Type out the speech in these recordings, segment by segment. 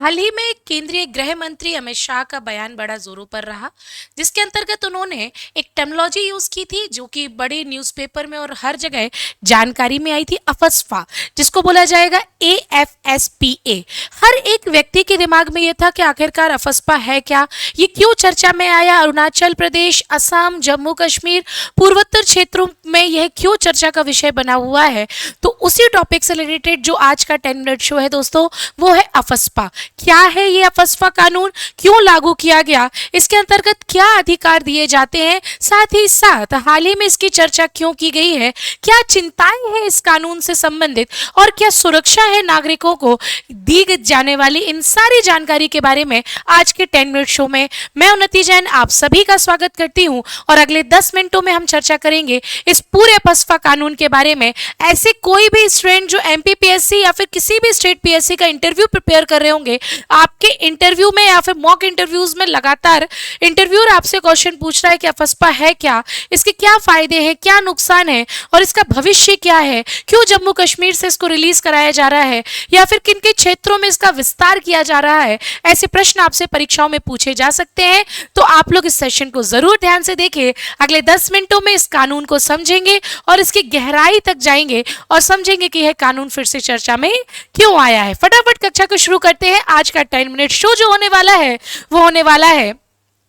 हाल ही में केंद्रीय गृह मंत्री अमित शाह का बयान बड़ा जोरों पर रहा, जिसके अंतर्गत उन्होंने एक टर्मिनोलॉजी यूज की थी जो कि बड़े न्यूज़पेपर में और हर जगह जानकारी में आई थी, अफस्पा, जिसको बोला जाएगा AFSPA। हर एक व्यक्ति के दिमाग में यह था कि आखिरकार अफस्पा है क्या, ये क्यों चर्चा में आया, अरुणाचल प्रदेश, असम, जम्मू कश्मीर, पूर्वोत्तर क्षेत्रों में यह क्यों चर्चा का विषय बना हुआ है। तो उसी टॉपिक से रिलेटेड जो आज का 10 मिनट शो है दोस्तों, वो है अफस्पा। क्या है ये अफस्पा कानून, क्यों लागू किया गया, इसके अंतर्गत क्या अधिकार दिए जाते हैं, साथ ही साथ हाल ही में इसकी चर्चा क्यों की गई है, क्या चिंताएं हैं इस कानून से संबंधित और क्या सुरक्षा है नागरिकों को दी जाने वाली, इन सारी जानकारी के बारे में आज के 10 मिनट शो में मैं उन्नति जैन आप सभी का स्वागत करती हूं। और अगले 10 मिनटों में हम चर्चा करेंगे इस पूरे अफस्पा कानून के बारे में। ऐसे कोई भी स्टूडेंट जो MPPSC या फिर किसी भी स्टेट PSC का इंटरव्यू प्रिपेयर कर रहे होंगे, आपके इंटरव्यू में या फिर मॉक इंटरव्यूज में लगातार इंटरव्यूअर आपसे क्वेश्चन पूछ रहा है कि अफस्पा है क्या, इसके क्या फायदे हैं, क्या नुकसान है और इसका भविष्य क्या है, क्यों जम्मू कश्मीर से इसको रिलीज कराया जा रहा है या फिर किन के क्षेत्रों में इसका विस्तार किया जा रहा है, ऐसे प्रश्न आपसे परीक्षाओं में पूछे जा सकते हैं। तो आप लोग इस सेशन को जरूर ध्यान से देखें। अगले 10 मिनटों में इस कानून को समझेंगे और इसकी गहराई तक जाएंगे और समझेंगे कि यह कानून फिर से चर्चा में क्यों आया है। फटाफट कक्षा को शुरू करते हैं। आज का 10 मिनट शो जो होने वाला है वो होने वाला है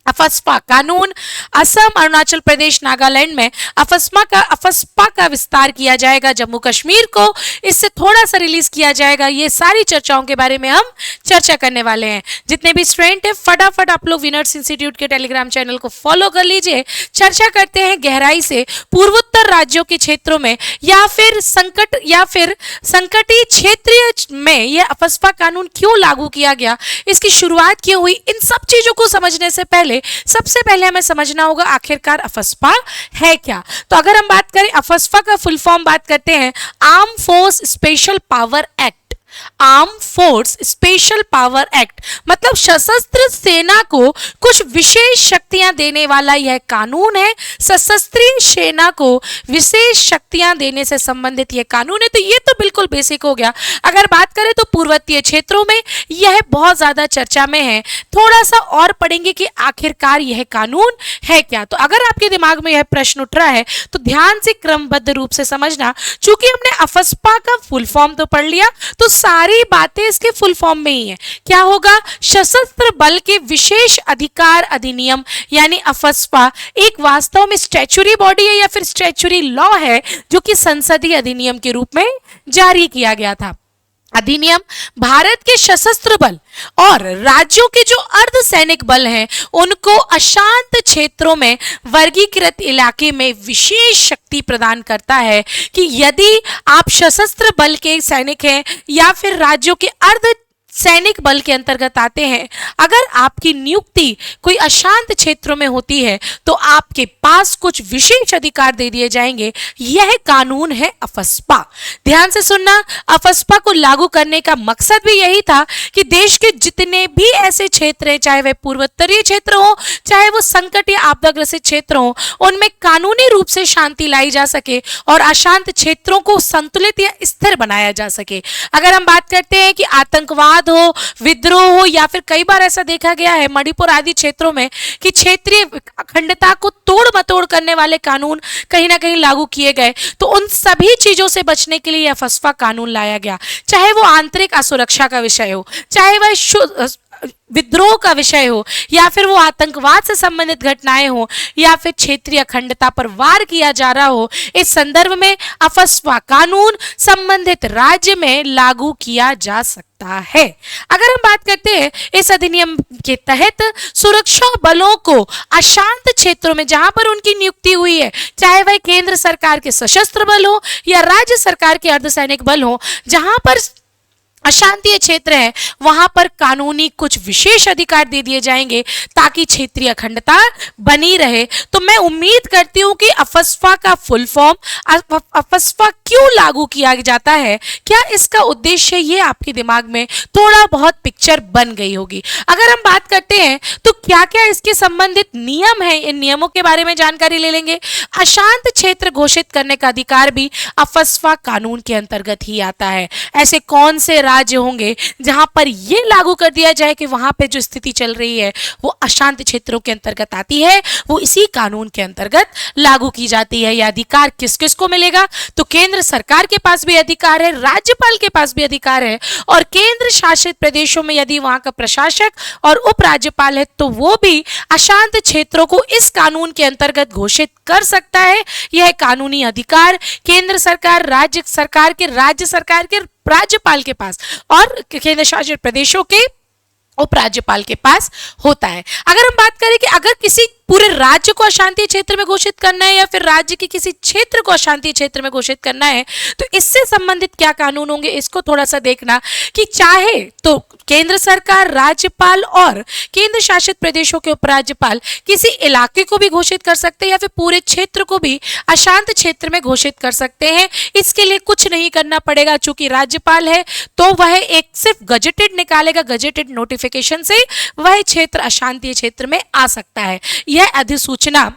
अफस्पा कानून। असम, अरुणाचल प्रदेश, नागालैंड में अफस्पा का विस्तार किया जाएगा, जम्मू कश्मीर को इससे थोड़ा सा रिलीज किया जाएगा। ये सारी चर्चाओं के बारे में हम चर्चा करने वाले हैं। जितने भी स्टूडेंट हैं फटाफट आप लोग विनर्स इंस्टीट्यूट के टेलीग्राम चैनल को फॉलो कर लीजिए। चर्चा करते हैं गहराई से पूर्वोत्तर राज्यों के क्षेत्रों में या फिर संकटीय क्षेत्रीय में यह अफस्पा कानून क्यों लागू किया गया, इसकी शुरुआत क्यों हुई, इन सब चीजों को समझने से पहले सबसे पहले हमें समझना होगा आखिरकार अफस्पा है क्या। तो अगर हम बात करें अफस्पा का फुल फॉर्म बात करते हैं, arm force special power act. Arm force special power act मतलब सशस्त्र सेना को कुछ विशेष शक्तियां देने वाला यह कानून है। सशस्त्र सेना को विशेष शक्तियां देने से संबंधित यह कानून है। तो ये तो बिल्कुल बेसिक हो गया। अगर बात करें तो पूर्वोत्तर क्षेत्रों में यह बहुत ज्यादा चर्चा में है। थोड़ा सा और पढ़ेंगे कि आखिरकार यह कानून है क्या। तो अगर आपके दिमाग में यह प्रश्न उठ रहा है तो ध्यान से क्रमबद्ध रूप से समझना। चूंकि हमने अफस्पा का फुल फॉर्म तो पढ़ लिया तो सारी बातें इसके फुल फॉर्म में ही है। क्या होगा, सशस्त्र बल के विशेष अधिकार अधिनियम यानी अफस्पा एक वास्तव में स्टैच्यूटरी बॉडी है या फिर स्टैच्यूटरी लॉ है जो कि संसदीय अधिनियम के रूप में जारी किया गया था। अधिनियम भारत के सशस्त्र बल और राज्यों के जो अर्धसैनिक बल हैं उनको अशांत क्षेत्रों में वर्गीकृत इलाके में विशेष शक्ति प्रदान करता है कि यदि आप सशस्त्र बल के सैनिक हैं या फिर राज्यों के अर्ध सैनिक बल के अंतर्गत आते हैं, अगर आपकी नियुक्ति कोई अशांत क्षेत्रों में होती है तो आपके पास कुछ विशेष अधिकार दे दिए जाएंगे। यह कानून है अफस्पा। ध्यान से सुनना, अफस्पा को लागू करने का मकसद भी यही था कि देश के जितने भी ऐसे क्षेत्र हैं, चाहे वह पूर्वोत्तरीय क्षेत्र हो चाहे वो संकट या आपदाग्रस्त क्षेत्र हो, उनमें कानूनी रूप से शांति लाई जा सके और अशांत क्षेत्रों को संतुलित या स्थिर बनाया जा सके। अगर हम बात करते हैं कि आतंकवाद हो, विद्रोह हो या फिर कई बार ऐसा देखा गया है मणिपुर आदि क्षेत्रों में कि क्षेत्रीय अखंडता को तोड़ मतोड़ करने वाले कानून कहीं ना कहीं लागू किए गए, तो उन सभी चीजों से बचने के लिए अफस्पा कानून लाया गया। चाहे वो आंतरिक असुरक्षा का विषय हो, चाहे वह विद्रोह का विषय हो या फिर वो आतंकवाद से संबंधित घटनाएं हो या फिर क्षेत्रीय अखंडता पर वार किया जा रहा हो, इस संदर्भ में अफस्पा कानून संबंधित राज्य में लागू किया जा सकता है। अगर हम बात करते हैं इस अधिनियम के तहत सुरक्षा बलों को अशांत क्षेत्रों में जहां पर उनकी नियुक्ति हुई है, चाहे वह केंद्र सरकार के सशस्त्र बल हो या राज्य सरकार के अर्धसैनिक बल हो, जहां पर अशांति क्षेत्र है वहां पर कानूनी कुछ विशेष अधिकार दे दिए जाएंगे ताकि क्षेत्रीय अखंडता बनी रहे। तो मैं उम्मीद करती हूं कि अफस्पा का फुल फॉर्म, अफस्पा क्यों लागू किया जाता है, क्या इसका उद्देश्य, ये आपके दिमाग में थोड़ा बहुत पिक्चर बन गई होगी। अगर हम बात करते हैं तो क्या क्या इसके संबंधित नियम है, इन नियमों के बारे में जानकारी ले लेंगे। अशांत क्षेत्र घोषित करने का अधिकार भी अफस्पा कानून के अंतर्गत ही आता है। ऐसे कौन से राज्य होंगे जहां पर ये लागू कर दिया जाए कि वहां पे जो स्थिति चल रही है वो अशांत क्षेत्रों के अंतर्गत आती है, वो इसी कानून के अंतर्गत लागू की जाती है। यह अधिकार किस किस को मिलेगा? तो केंद्र सरकार के पास भी अधिकार है, राज्यपाल के पास भी अधिकार है, और केंद्र शासित प्रदेशों में यदि वहां का प्रशासक और उपराज्यपाल है तो वो भी अशांत क्षेत्रों को इस कानून के अंतर्गत घोषित कर सकता है। यह कानूनी अधिकार केंद्र सरकार, राज्य सरकार के राज्यपाल के पास और केंद्र शासित प्रदेशों के उपराज्यपाल के पास होता है। अगर हम बात करें कि अगर किसी पूरे राज्य को अशांति क्षेत्र में घोषित करना है या फिर राज्य के किसी क्षेत्र को अशांति क्षेत्र में घोषित करना है तो इससे संबंधित क्या कानून होंगे, इसको थोड़ा सा देखना कि चाहे तो केंद्र सरकार, राज्यपाल और केंद्र शासित प्रदेशों के उपराज्यपाल किसी इलाके को भी घोषित कर सकते हैं या फिर पूरे क्षेत्र को भी अशांत क्षेत्र में घोषित कर सकते हैं। इसके लिए कुछ नहीं करना पड़ेगा, चूंकि राज्यपाल है तो वह एक सिर्फ गजेटेड निकालेगा, गजेटेड नोटिफिकेशन से वह क्षेत्र अशांति क्षेत्र में आ सकता है। यह अधिसूचना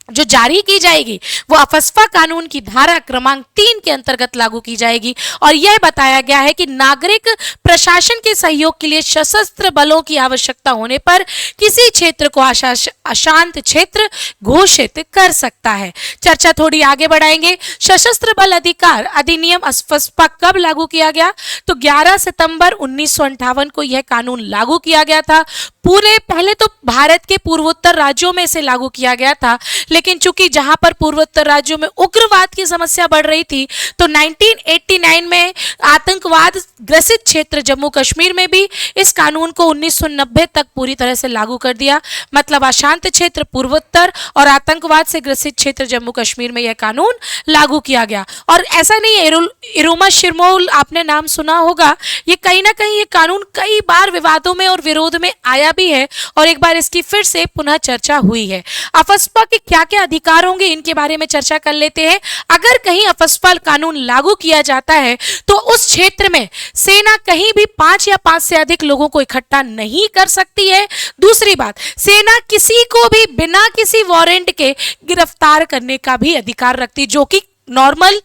जो जारी की जाएगी वो अफस्पा कानून की धारा क्रमांक 3 के अंतर्गत लागू की जाएगी और यह बताया गया है कि नागरिक प्रशासन के सहयोग के लिए सशस्त्र बलों की आवश्यकता होने पर किसी क्षेत्र को अशांत क्षेत्र घोषित कर सकता है। चर्चा थोड़ी आगे बढ़ाएंगे। सशस्त्र बल अधिकार अधिनियम अफस्पा कब लागू किया गया? तो 11 सितंबर 1958 को यह कानून लागू किया गया था। पहले तो भारत के पूर्वोत्तर राज्यों में इसे लागू किया गया था, लेकिन चूंकि जहां पर पूर्वोत्तर राज्यों में उग्रवाद की समस्या बढ़ रही थी तो 1989 में आतंकवाद ग्रसित क्षेत्र जम्मू कश्मीर में भी इस कानून को 1990 तक पूरी तरह से लागू कर दिया। मतलब अशांत क्षेत्र पूर्वोत्तर और आतंकवाद से ग्रसित क्षेत्र जम्मू कश्मीर में यह कानून लागू किया गया। और ऐसा नहीं है, इरोमा शिरमोल आपने नाम सुना होगा, ये कहीं ना कहीं ये कानून कई बार विवादों में और विरोध में आया भी है और एक बार इसकी फिर से पुनः चर्चा हुई है। अफस्पा के क्या क्या अधिकार होंगे इनके बारे में चर्चा कर लेते हैं। अगर कहीं अफस्पा कानून लागू किया जाता है तो उस क्षेत्र में सेना कहीं भी 5 या 5 से अधिक लोगों को इकट्ठा नहीं कर सकती है। दूसरी बात, सेना किसी को भी बिना किसी वारंट के गिरफ्तार करने का भी अधिकार रखती, जो कि नॉर्मल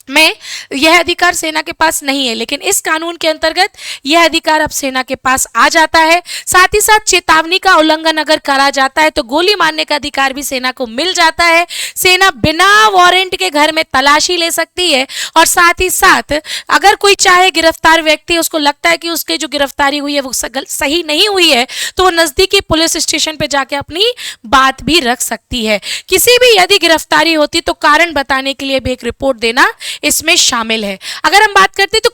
में यह अधिकार सेना के पास नहीं है, लेकिन इस कानून के अंतर्गत यह अधिकार अब सेना के पास आ जाता है। साथ ही साथ चेतावनी का उल्लंघन अगर करा जाता है तो गोली मारने का अधिकार भी सेना को मिल जाता है। सेना बिना वारंट के घर में तलाशी ले सकती है और साथ ही साथ अगर कोई चाहे गिरफ्तार व्यक्ति, उसको लगता है कि उसके जो गिरफ्तारी हुई है वो सही नहीं हुई है, तो वो नजदीकी पुलिस स्टेशन पे जाके अपनी बात भी रख सकती है। किसी भी यदि गिरफ्तारी होती तो कारण बताने के लिए भी एक रिपोर्ट देना इसमें शामिल है। अगर हम बात करते हैं तो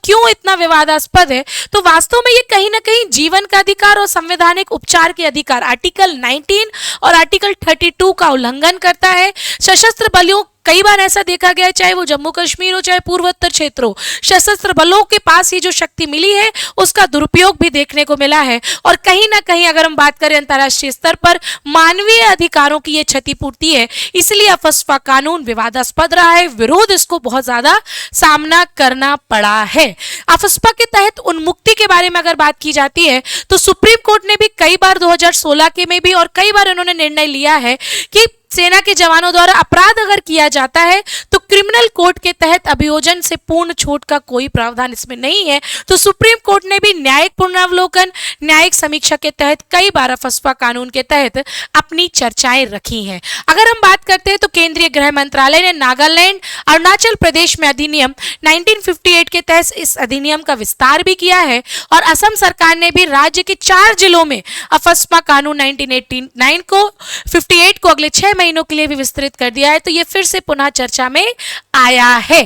क्यों इतना विवादास्पद है, तो वास्तव में ये कहीं ना कहीं जीवन का अधिकार और संवैधानिक उपचार के अधिकार आर्टिकल 19 और आर्टिकल 32 का उल्लंघन करता है। सशस्त्र बलों, कई बार ऐसा देखा गया है, चाहे वो जम्मू कश्मीर हो चाहे पूर्वोत्तर क्षेत्र हो, सशस्त्र बलों के पास ये जो शक्ति मिली है उसका दुरुपयोग भी देखने को मिला है और कहीं ना कहीं अगर हम बात करें अंतर्राष्ट्रीय स्तर पर मानवीय अधिकारों की ये क्षतिपूर्ति है। इसलिए अफस्पा कानून विवादास्पद रहा है, विरोध इसको बहुत ज्यादा सामना करना पड़ा है। अफस्पा के तहत उन्मुक्ति के बारे में अगर बात की जाती है तो सुप्रीम कोर्ट ने भी कई बार 2016 के में भी और कई बार उन्होंने निर्णय लिया है कि सेना के जवानों द्वारा अपराध अगर किया जाता है तो क्रिमिनल कोड के तहत अभियोजन से पूर्ण छूट का कोई प्रावधान इसमें नहीं है। तो सुप्रीम कोर्ट ने भी न्यायिक पुनरावलोकन, न्यायिक समीक्षा के तहत कई बार अफस्पा कानून के तहत अपनी चर्चाएं रखी हैं। अगर हम बात करते हैं तो केंद्रीय गृह मंत्रालय ने नागालैंड, अरुणाचल प्रदेश में अधिनियम 1958 के तहत इस अधिनियम का विस्तार भी किया है और असम सरकार ने भी राज्य के 4 जिलों में अफस्पा कानून 1989 को 58 को अगले 6 महीनों के लिए भी विस्तृत कर दिया है। तो ये फिर से पुनः चर्चा में आया है।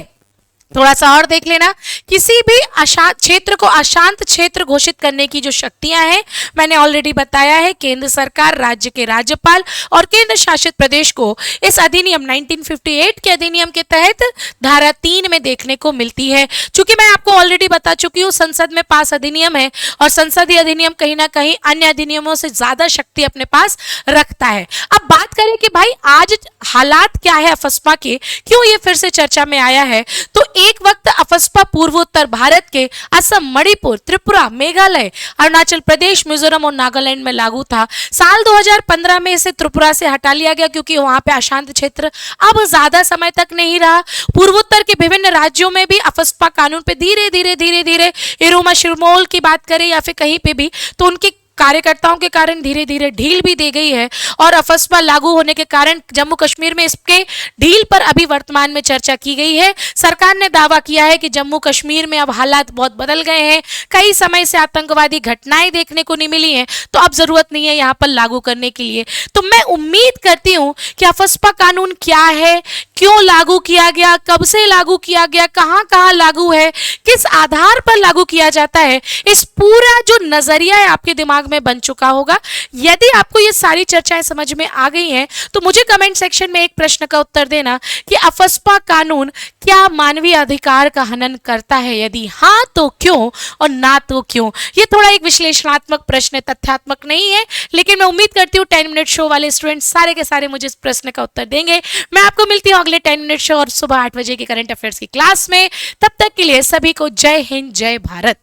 थोड़ा सा और देख लेना, किसी भी अशांत क्षेत्र को अशांत क्षेत्र घोषित करने की जो शक्तियां हैं मैंने ऑलरेडी बताया है, केंद्र सरकार, राज्य के राज्यपाल और केंद्र शासित प्रदेश को इस अधिनियम 1958 के अधिनियम के तहत धारा 3 में देखने को मिलती है। चूंकि मैं आपको ऑलरेडी बता चुकी हूँ संसद में पास अधिनियम है और संसदीय अधिनियम कहीं ना कहीं अन्य अधिनियमों से ज्यादा शक्ति अपने पास रखता है। अब बात करें कि भाई आज हालात क्या है अफस्पा के, क्यों ये फिर से चर्चा में आया है, तो एक वक्त अफस्पा पूर्वोत्तर भारत के असम, मणिपुर, त्रिपुरा, मेघालय, अरुणाचल प्रदेश, मिजोरम और नागालैंड में लागू था। साल 2015 में इसे त्रिपुरा से हटा लिया गया क्योंकि वहां पे अशांत क्षेत्र अब ज्यादा समय तक नहीं रहा। पूर्वोत्तर के विभिन्न राज्यों में भी अफस्पा कानून पे धीरे धीरे धीरे धीरे इरोमा शिरमोल की बात करें या फिर कहीं पे भी, तो उनके कार्यकर्ताओं के कारण धीरे धीरे ढील भी दी गई है। और अफस्पा लागू होने के कारण जम्मू कश्मीर में इसके ढील पर अभी वर्तमान में चर्चा की गई है। सरकार ने दावा किया है कि जम्मू कश्मीर में अब हालात बहुत बदल गए हैं, कई समय से आतंकवादी घटनाएं देखने को नहीं मिली हैं, तो अब जरूरत नहीं है यहाँ पर लागू करने के लिए। तो मैं उम्मीद करती हूँ कि अफस्पा कानून क्या है, क्यों लागू किया गया, कब से लागू किया गया, कहाँ कहाँ लागू है, किस आधार पर लागू किया जाता है, इस पूरा जो नजरिया है आपके दिमाग में बन चुका होगा। यदि आपको ये सारी चर्चाएं समझ में आ गई हैं तो मुझे कमेंट सेक्शन में एक प्रश्न का उत्तर देना कि अफस्पा कानून क्या मानवीय अधिकार का हनन करता है, यदि हाँ तो क्यों और ना तो क्यों। ये थोड़ा एक विश्लेषणात्मक प्रश्न है, तथ्यात्मक नहीं है, लेकिन मैं उम्मीद करती हूँ 10 मिनट शो वाले स्टूडेंट सारे के सारे मुझे इस प्रश्न का उत्तर देंगे। मैं आपको मिलती हूँ अगले 10 मिनट शो और सुबह 8 बजे की करंट अफेयर्स की क्लास में। तब तक के लिए सभी को जय हिंद, जय भारत।